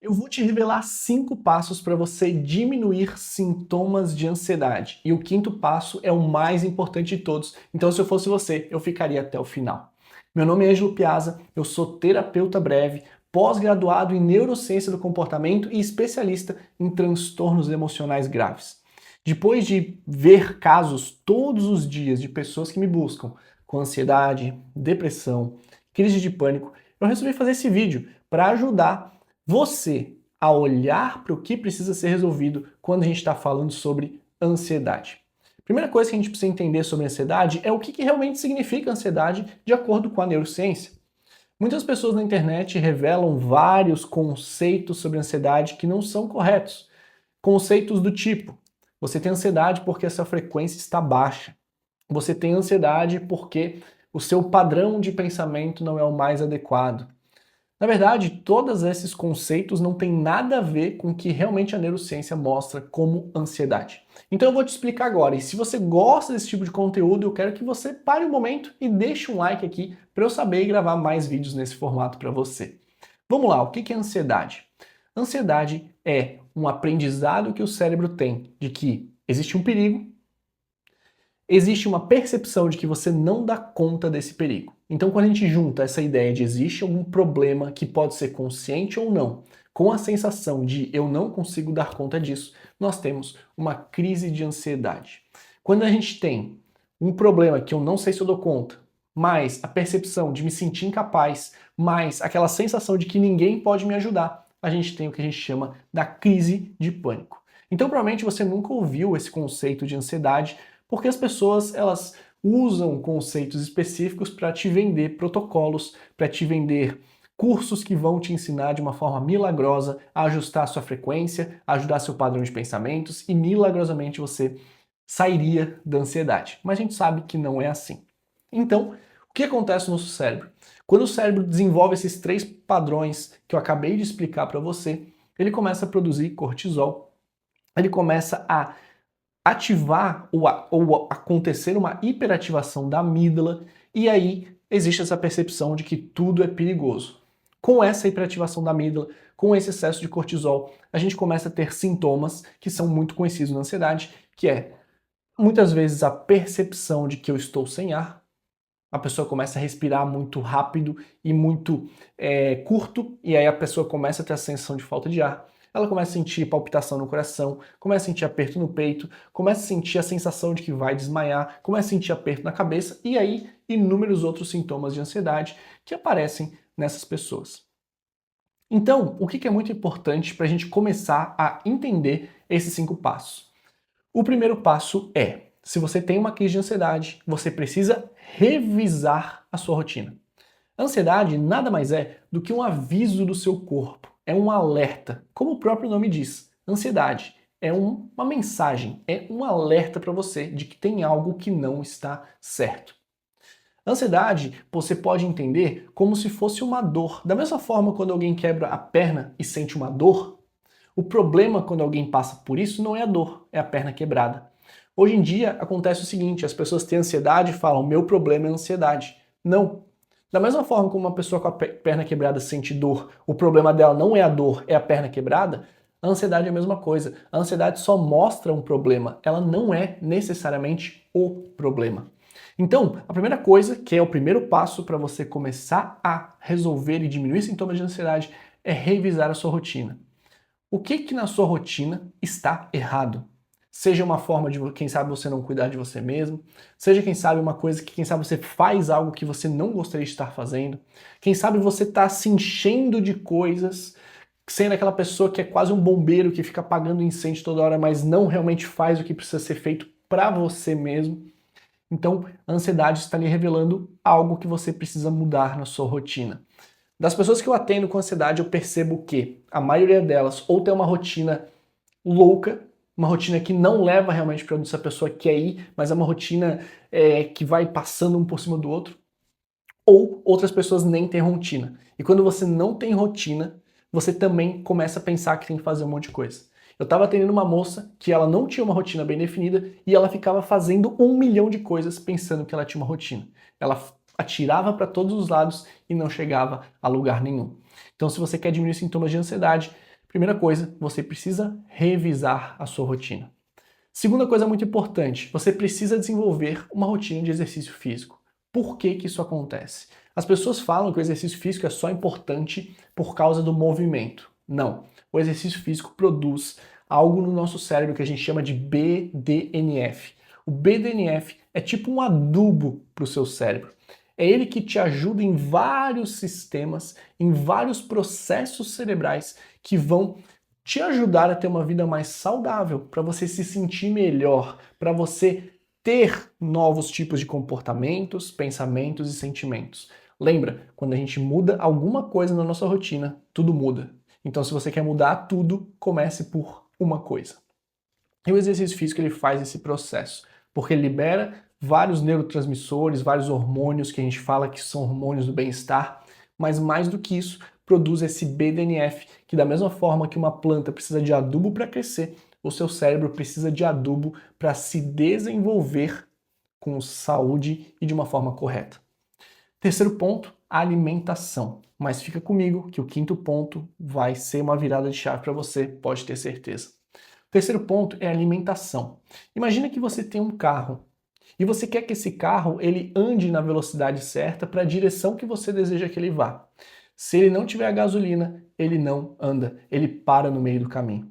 Eu vou te revelar 5 passos para você diminuir sintomas de ansiedade. E o quinto passo é o mais importante de todos. Então, se eu fosse você, eu ficaria até o final. Meu nome é Ângelo Piazza, eu sou terapeuta breve, pós-graduado em neurociência do comportamento e especialista em transtornos emocionais graves. Depois de ver casos todos os dias de pessoas que me buscam com ansiedade, depressão, crise de pânico, eu resolvi fazer esse vídeo para ajudar você a olhar para o que precisa ser resolvido quando a gente está falando sobre ansiedade. Primeira coisa que a gente precisa entender sobre ansiedade é o que realmente significa ansiedade de acordo com a neurociência. Muitas pessoas na internet revelam vários conceitos sobre ansiedade que não são corretos. Conceitos do tipo: você tem ansiedade porque a sua frequência está baixa. Você tem ansiedade porque o seu padrão de pensamento não é o mais adequado. Na verdade, todos esses conceitos não têm nada a ver com o que realmente a neurociência mostra como ansiedade. Então eu vou te explicar agora, e se você gosta desse tipo de conteúdo, eu quero que você pare um momento e deixe um like aqui para eu saber e gravar mais vídeos nesse formato para você. Vamos lá, o que é ansiedade? Ansiedade é um aprendizado que o cérebro tem de que existe um perigo, existe uma percepção de que você não dá conta desse perigo. Então, quando a gente junta essa ideia de existe algum problema que pode ser consciente ou não, com a sensação de eu não consigo dar conta disso, nós temos uma crise de ansiedade. Quando a gente tem um problema que eu não sei se eu dou conta, mais a percepção de me sentir incapaz, mais aquela sensação de que ninguém pode me ajudar, a gente tem o que a gente chama da crise de pânico. Então, provavelmente você nunca ouviu esse conceito de ansiedade, porque as pessoas elas usam conceitos específicos para te vender protocolos, para te vender cursos que vão te ensinar de uma forma milagrosa a ajustar a sua frequência, a ajudar seu padrão de pensamentos e milagrosamente você sairia da ansiedade. Mas a gente sabe que não é assim. Então, o que acontece no nosso cérebro? Quando o cérebro desenvolve esses 3 padrões que eu acabei de explicar para você, ele começa a produzir cortisol, ele começa a ativar ou acontecer uma hiperativação da amígdala e aí existe essa percepção de que tudo é perigoso. Com essa hiperativação da amígdala, com esse excesso de cortisol, a gente começa a ter sintomas que são muito conhecidos na ansiedade, que é muitas vezes a percepção de que eu estou sem ar, a pessoa começa a respirar muito rápido e muito curto, e aí a pessoa começa a ter a sensação de falta de ar. Ela começa a sentir palpitação no coração, começa a sentir aperto no peito, começa a sentir a sensação de que vai desmaiar, começa a sentir aperto na cabeça e aí inúmeros outros sintomas de ansiedade que aparecem nessas pessoas. Então, o que é muito importante para a gente começar a entender esses 5 passos? O primeiro passo é: se você tem uma crise de ansiedade, você precisa revisar a sua rotina. A ansiedade nada mais é do que um aviso do seu corpo, é um alerta, como o próprio nome diz. Ansiedade é uma mensagem, é um alerta para você de que tem algo que não está certo. Ansiedade você pode entender como se fosse uma dor. Da mesma forma, quando alguém quebra a perna e sente uma dor, o problema quando alguém passa por isso não é a dor, é a perna quebrada. Hoje em dia acontece o seguinte: as pessoas têm ansiedade e falam, meu problema é ansiedade. Não. Da mesma forma como uma pessoa com a perna quebrada sente dor, o problema dela não é a dor, é a perna quebrada, a ansiedade é a mesma coisa. A ansiedade só mostra um problema, ela não é necessariamente o problema. Então, a primeira coisa, que é o primeiro passo para você começar a resolver e diminuir sintomas de ansiedade, é revisar a sua rotina. O que na sua rotina está errado? Seja uma forma de, quem sabe, você não cuidar de você mesmo, seja, quem sabe, uma coisa que, quem sabe, você faz algo que você não gostaria de estar fazendo, quem sabe você está se enchendo de coisas, sendo aquela pessoa que é quase um bombeiro que fica apagando incêndio toda hora, mas não realmente faz o que precisa ser feito para você mesmo. Então, a ansiedade está lhe revelando algo que você precisa mudar na sua rotina. Das pessoas que eu atendo com ansiedade, eu percebo que a maioria delas ou tem uma rotina louca, uma rotina que não leva realmente para onde essa pessoa quer ir, mas é uma rotina que vai passando um por cima do outro, ou outras pessoas nem têm rotina. E quando você não tem rotina, você também começa a pensar que tem que fazer um monte de coisa. Eu estava atendendo uma moça que ela não tinha uma rotina bem definida e ela ficava fazendo 1 milhão de coisas pensando que ela tinha uma rotina. Ela atirava para todos os lados e não chegava a lugar nenhum. Então, se você quer diminuir sintomas de ansiedade, Primeira coisa, você precisa revisar a sua rotina. Segunda coisa muito importante, você precisa desenvolver uma rotina de exercício físico. Por que que isso acontece? As pessoas falam que o exercício físico é só importante por causa do movimento. Não. O exercício físico produz algo no nosso cérebro que a gente chama de BDNF. O BDNF é tipo um adubo para o seu cérebro. É ele que te ajuda em vários sistemas, em vários processos cerebrais que vão te ajudar a ter uma vida mais saudável, para você se sentir melhor, para você ter novos tipos de comportamentos, pensamentos e sentimentos. Lembra, quando a gente muda alguma coisa na nossa rotina, tudo muda. Então, se você quer mudar tudo, comece por uma coisa. E o exercício físico ele faz esse processo, porque ele libera vários neurotransmissores, vários hormônios que a gente fala que são hormônios do bem-estar, mas mais do que isso, produz esse BDNF, que da mesma forma que uma planta precisa de adubo para crescer, o seu cérebro precisa de adubo para se desenvolver com saúde e de uma forma correta. Terceiro ponto, alimentação. Mas fica comigo que o quinto ponto vai ser uma virada de chave para você, pode ter certeza. O terceiro ponto é alimentação. Imagina que você tem um carro e você quer que esse carro ele ande na velocidade certa para a direção que você deseja que ele vá. Se ele não tiver a gasolina, ele não anda, ele para no meio do caminho.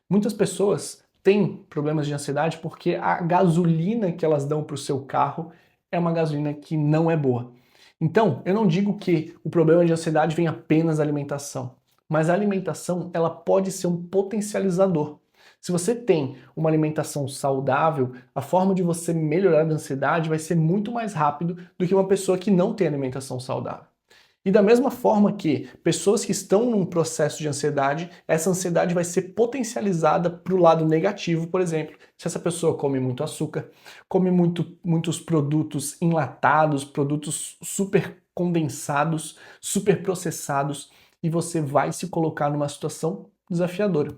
Muitas pessoas têm problemas de ansiedade porque a gasolina que elas dão para o seu carro é uma gasolina que não é boa. Então, eu não digo que o problema de ansiedade vem apenas da alimentação, mas a alimentação ela pode ser um potencializador. Se você tem uma alimentação saudável, a forma de você melhorar a ansiedade vai ser muito mais rápido do que uma pessoa que não tem alimentação saudável. E da mesma forma que pessoas que estão num processo de ansiedade, essa ansiedade vai ser potencializada para o lado negativo, por exemplo, se essa pessoa come muito açúcar, come muitos produtos enlatados, produtos super condensados, super processados, e você vai se colocar numa situação desafiadora.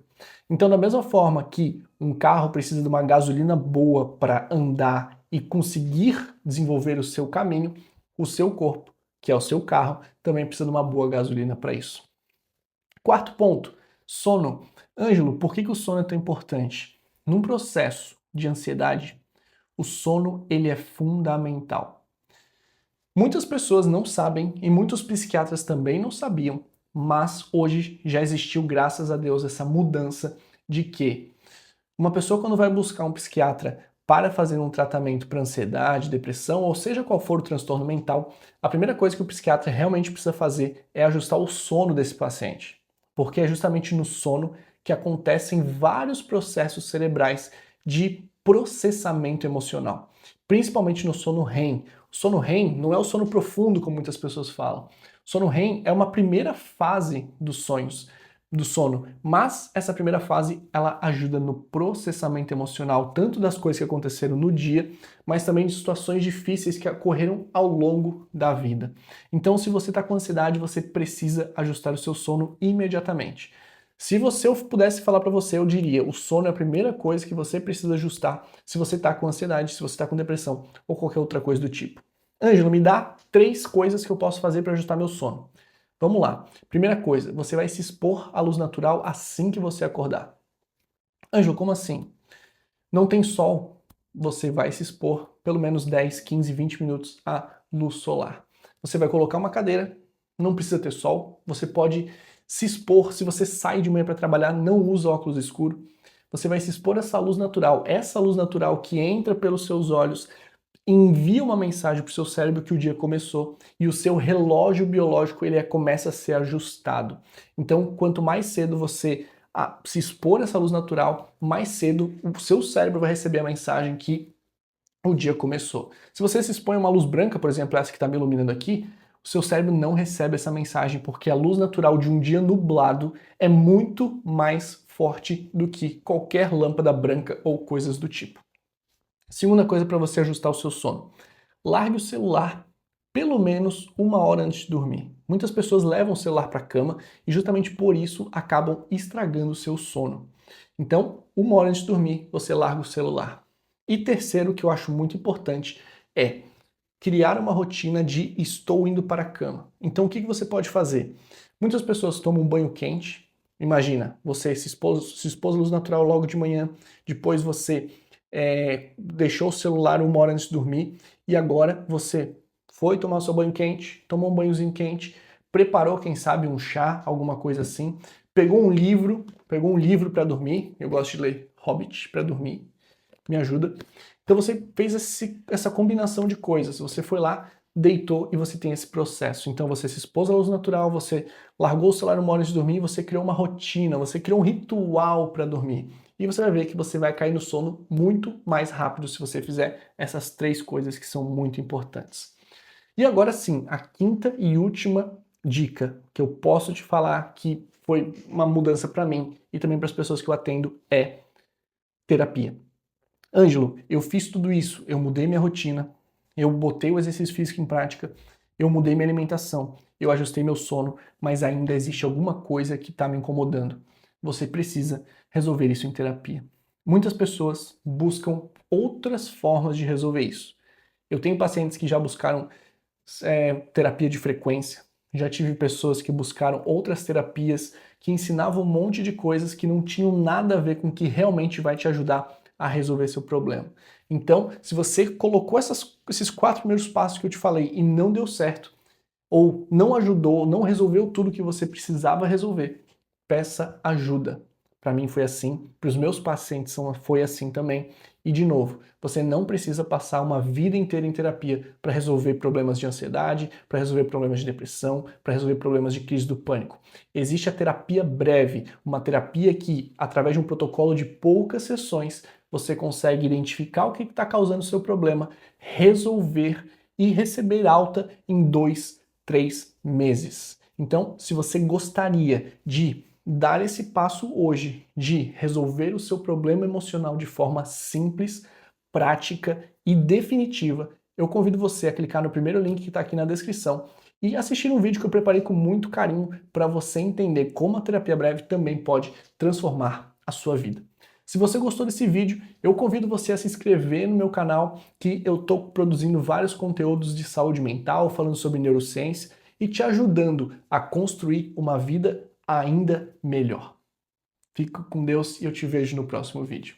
Então, da mesma forma que um carro precisa de uma gasolina boa para andar e conseguir desenvolver o seu caminho, o seu corpo, que é o seu carro, também precisa de uma boa gasolina para isso. Quarto ponto, sono. Ângelo, por que o sono é tão importante? Num processo de ansiedade, o sono ele é fundamental. Muitas pessoas não sabem e muitos psiquiatras também não sabiam, mas hoje já existiu, graças a Deus, essa mudança de que uma pessoa quando vai buscar um psiquiatra para fazer um tratamento para ansiedade, depressão, ou seja qual for o transtorno mental, a primeira coisa que o psiquiatra realmente precisa fazer é ajustar o sono desse paciente. Porque é justamente no sono que acontecem vários processos cerebrais de processamento emocional, principalmente no sono REM. O sono REM não é o sono profundo, como muitas pessoas falam. O sono REM é uma primeira fase dos sonhos, do sono, mas essa primeira fase ela ajuda no processamento emocional, tanto das coisas que aconteceram no dia, mas também de situações difíceis que ocorreram ao longo da vida. Então, se você está com ansiedade, você precisa ajustar o seu sono imediatamente. Se eu pudesse falar para você, eu diria, o sono é a primeira coisa que você precisa ajustar se você está com ansiedade, se você está com depressão ou qualquer outra coisa do tipo. Ângelo, me dá 3 coisas que eu posso fazer para ajustar meu sono. Vamos lá. Primeira coisa, você vai se expor à luz natural assim que você acordar. Ângelo, como assim? Não tem sol, você vai se expor pelo menos 10, 15, 20 minutos à luz solar. Você vai colocar uma cadeira, não precisa ter sol, você pode se expor, se você sai de manhã para trabalhar, não usa óculos escuros, você vai se expor a essa luz natural que entra pelos seus olhos, envia uma mensagem para o seu cérebro que o dia começou e o seu relógio biológico ele começa a ser ajustado. Então, quanto mais cedo você se expor a essa luz natural, mais cedo o seu cérebro vai receber a mensagem que o dia começou. Se você se expõe a uma luz branca, por exemplo, essa que está me iluminando aqui, o seu cérebro não recebe essa mensagem porque a luz natural de um dia nublado é muito mais forte do que qualquer lâmpada branca ou coisas do tipo. Segunda coisa para você ajustar o seu sono. Largue o celular pelo menos 1 hora antes de dormir. Muitas pessoas levam o celular para a cama e justamente por isso acabam estragando o seu sono. Então, 1 hora antes de dormir, você larga o celular. E terceiro, que eu acho muito importante, é criar uma rotina de estou indo para a cama. Então, o que você pode fazer? Muitas pessoas tomam um banho quente, Imagina, você se expôs à luz natural logo de manhã, depois você deixou o celular 1 hora antes de dormir e agora você foi tomar seu banho quente, tomou um banhozinho quente, preparou, quem sabe, um chá, alguma coisa assim, pegou um livro para dormir. Eu gosto de ler Hobbit para dormir, me ajuda. Então você fez essa combinação de coisas, você foi lá, deitou e você tem esse processo. Então você se expôs à luz natural, você largou o celular 1 hora antes de dormir, você criou uma rotina, você criou um ritual para dormir. E você vai ver que você vai cair no sono muito mais rápido se você fizer essas 3 coisas que são muito importantes. E agora sim, a quinta e última dica que eu posso te falar que foi uma mudança para mim e também para as pessoas que eu atendo é terapia. Ângelo, eu fiz tudo isso, eu mudei minha rotina, eu botei o exercício físico em prática, eu mudei minha alimentação, eu ajustei meu sono, mas ainda existe alguma coisa que está me incomodando. Você precisa resolver isso em terapia. Muitas pessoas buscam outras formas de resolver isso. Eu tenho pacientes que já buscaram terapia de frequência, já tive pessoas que buscaram outras terapias que ensinavam um monte de coisas que não tinham nada a ver com o que realmente vai te ajudar a resolver seu problema. Então, se você colocou esses 4 primeiros passos que eu te falei e não deu certo, ou não ajudou, não resolveu tudo que você precisava resolver, peça ajuda. Para mim foi assim, para os meus pacientes foi assim também. E de novo, você não precisa passar uma vida inteira em terapia para resolver problemas de ansiedade, para resolver problemas de depressão, para resolver problemas de crise do pânico. Existe a terapia breve, uma terapia que, através de um protocolo de poucas sessões, você consegue identificar o que está causando o seu problema, resolver e receber alta em 2, 3 meses. Então, se você gostaria de dar esse passo hoje, de resolver o seu problema emocional de forma simples, prática e definitiva, eu convido você a clicar no primeiro link que está aqui na descrição e assistir um vídeo que eu preparei com muito carinho para você entender como a terapia breve também pode transformar a sua vida. Se você gostou desse vídeo, eu convido você a se inscrever no meu canal, que eu estou produzindo vários conteúdos de saúde mental, falando sobre neurociência e te ajudando a construir uma vida ainda melhor. Fico com Deus e eu te vejo no próximo vídeo.